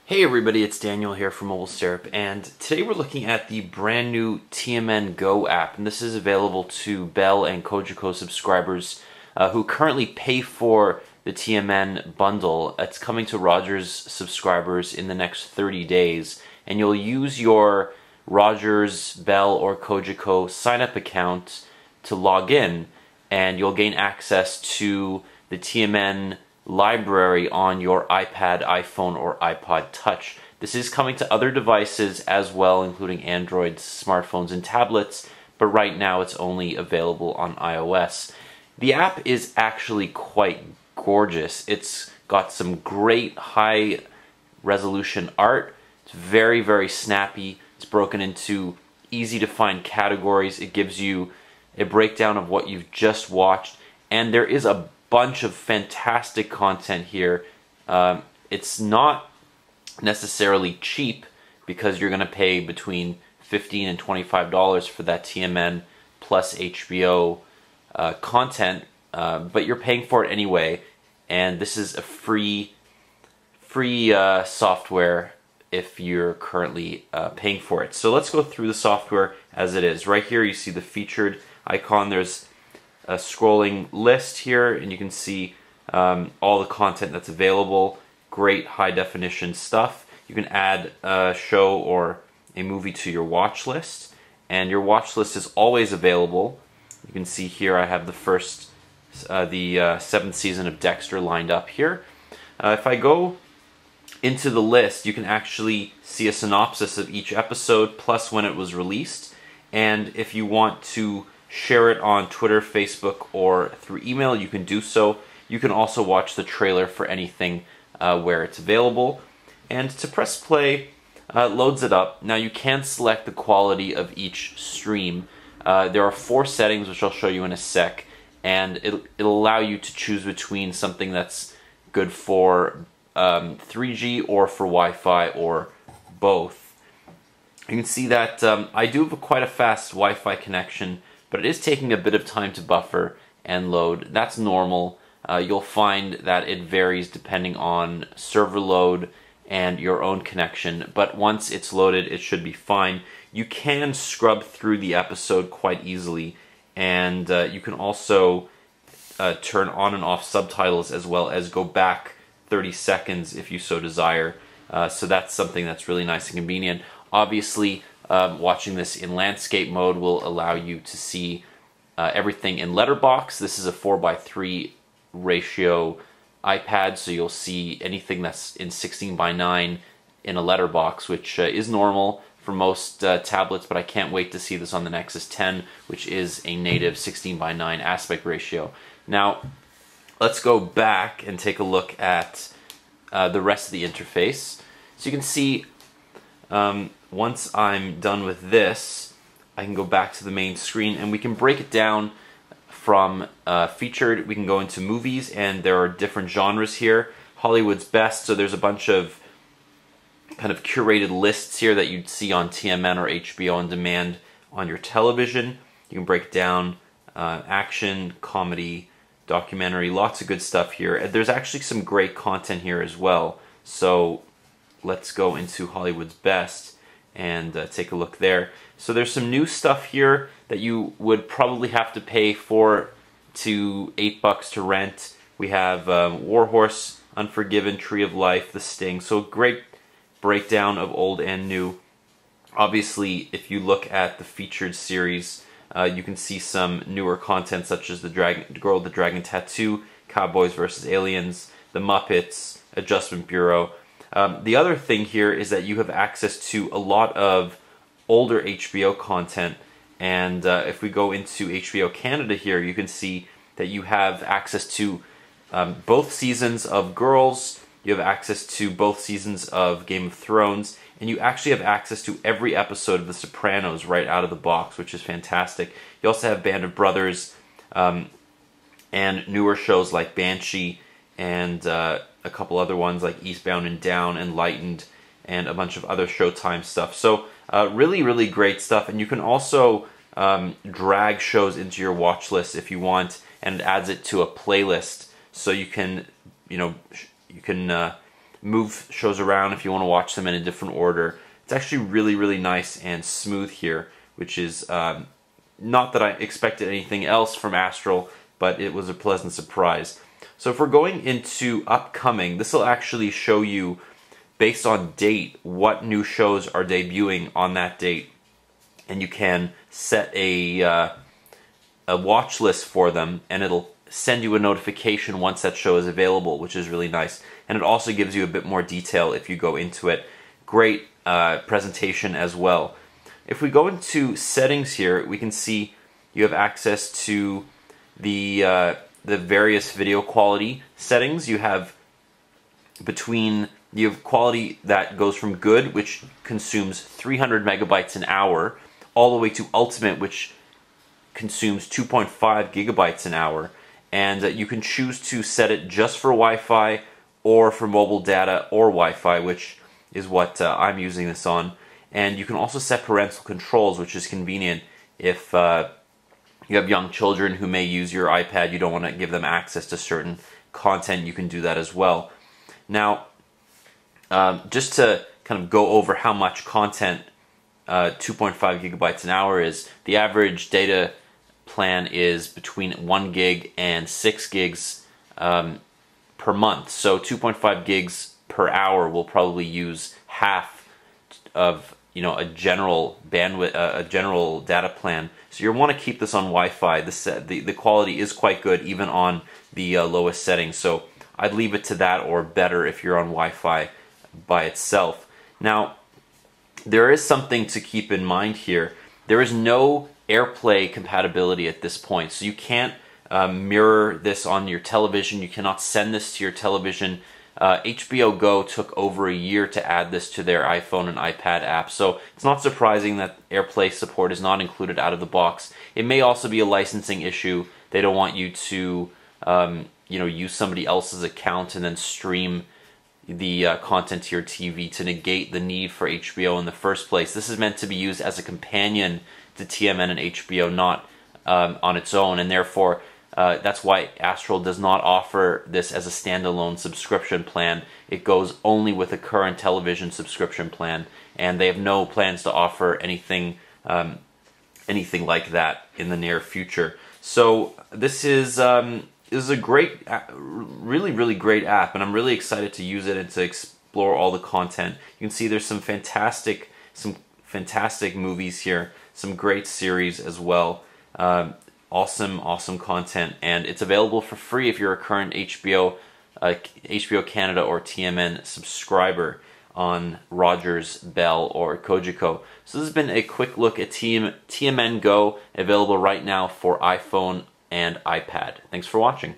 Hey everybody, it's Daniel here from Mobile Syrup, and today we're looking at the brand new TMNGo app, and this is available to Bell and Cogeco subscribers who currently pay for the TMN bundle. It's coming to Rogers subscribers in the next 30 days, and you'll use your Rogers, Bell, or Cogeco sign-up account to log in, and you'll gain access to the TMN library on your iPad, iPhone, or iPod Touch. This is coming to other devices as well, including Android, smartphones, and tablets, but right now it's only available on iOS. The app is actually quite gorgeous. It's got some great high resolution art. It's very, very snappy. It's broken into easy to find categories. It gives you a breakdown of what you've just watched, and there is a bunch of fantastic content here. It's not necessarily cheap because you're going to pay between $15 and $25 for that TMN plus HBO content, but you're paying for it anyway, and this is a free software if you're currently paying for it. So let's go through the software as it is. Right here you see the featured icon. There's a scrolling list here, and you can see all the content that's available. Great high definition stuff. You can add a show or a movie to your watch list, and your watch list is always available. You can see here I have the seventh season of Dexter lined up here. If I go into the list, you can actually see a synopsis of each episode plus when it was released, and if you want to share it on Twitter, Facebook, or through email, you can do so. You can also watch the trailer for anything where it's available. And to press play, loads it up. Now you can select the quality of each stream. There are 4 settings, which I'll show you in a sec, and it'll allow you to choose between something that's good for 3G or for Wi-Fi or both. You can see that I do have quite a fast Wi-Fi connection, but it is taking a bit of time to buffer and load. That's normal. You'll find that it varies depending on server load and your own connection, but once it's loaded, it should be fine. You can scrub through the episode quite easily, and you can also turn on and off subtitles as well as go back 30 seconds if you so desire. So that's something that's really nice and convenient. Obviously, watching this in landscape mode will allow you to see everything in letterbox. This is a 4:3 ratio iPad, so you'll see anything that's in 16:9 in a letterbox, which is normal for most tablets, but I can't wait to see this on the Nexus 10, which is a native 16:9 aspect ratio. Now, let's go back and take a look at the rest of the interface. So you can see once I'm done with this, I can go back to the main screen, and we can break it down from featured. We can go into movies, and there are different genres here. Hollywood's best, so there's a bunch of kind of curated lists here that you'd see on TMN or HBO on demand on your television. You can break down action, comedy, documentary, lots of good stuff here. And there's actually some great content here as well. So let's go into Hollywood's best and take a look there. So there's some new stuff here that you would probably have to pay for to $8 to rent. We have Warhorse, Unforgiven, Tree of Life, The Sting. So a great breakdown of old and new. Obviously, if you look at the featured series, you can see some newer content such as The Girl with the Dragon Tattoo, Cowboys vs. Aliens, The Muppets, Adjustment Bureau. The other thing here is that you have access to a lot of older HBO content, and if we go into HBO Canada here, you can see that you have access to both seasons of Girls, you have access to both seasons of Game of Thrones, and you actually have access to every episode of The Sopranos right out of the box, which is fantastic. You also have Band of Brothers and newer shows like Banshee and a couple other ones like Eastbound and Down, Enlightened, and a bunch of other Showtime stuff. So really, really great stuff. And you can also drag shows into your watch list if you want, and it adds it to a playlist. So you can, move shows around if you want to watch them in a different order. It's actually really nice and smooth here, which is not that I expected anything else from Astral, but it was a pleasant surprise. So if we're going into upcoming, this will actually show you, based on date, what new shows are debuting on that date, and you can set a watch list for them, and it'll send you a notification once that show is available, which is really nice. And it also gives you a bit more detail if you go into it. Great presentation as well. If we go into settings here, we can see you have access to the various video quality settings. You have quality that goes from good, which consumes 300 megabytes an hour, all the way to ultimate, which consumes 2.5 gigabytes an hour. And you can choose to set it just for Wi-Fi or for mobile data or Wi-Fi, which is what I'm using this on. And you can also set parental controls, which is convenient if you have young children who may use your iPad, you don't want to give them access to certain content, you can do that as well. Now, just to kind of go over how much content 2.5 gigabytes an hour is, the average data plan is between 1 gig and 6 gigs per month. So 2.5 gigs per hour will probably use half of a general bandwidth, a general data plan. So you want to keep this on Wi-Fi. The quality is quite good even on the lowest settings. So I'd leave it to that or better if you're on Wi-Fi by itself. Now, there is something to keep in mind here. There is no Airplay compatibility at this point, so you can't mirror this on your television. You cannot send this to your television. HBO Go took over a year to add this to their iPhone and iPad apps, so it's not surprising that Airplay support is not included out of the box. It may also be a licensing issue. They don't want you to use somebody else's account and then stream the content to your TV to negate the need for HBO in the first place. This is meant to be used as a companion to TMN and HBO, not on its own, and therefore that's why Astral does not offer this as a standalone subscription plan. It goes only with a current television subscription plan, and they have no plans to offer anything like that in the near future. So this is a great, really great app, and I'm really excited to use it and to explore all the content. You can see there's some fantastic movies here, some great series as well. Awesome content, and it's available for free if you're a current HBO Canada or TMN subscriber on Rogers, Bell, or Cogeco. So this has been a quick look at TMNGo, available right now for iPhone and iPad. Thanks for watching.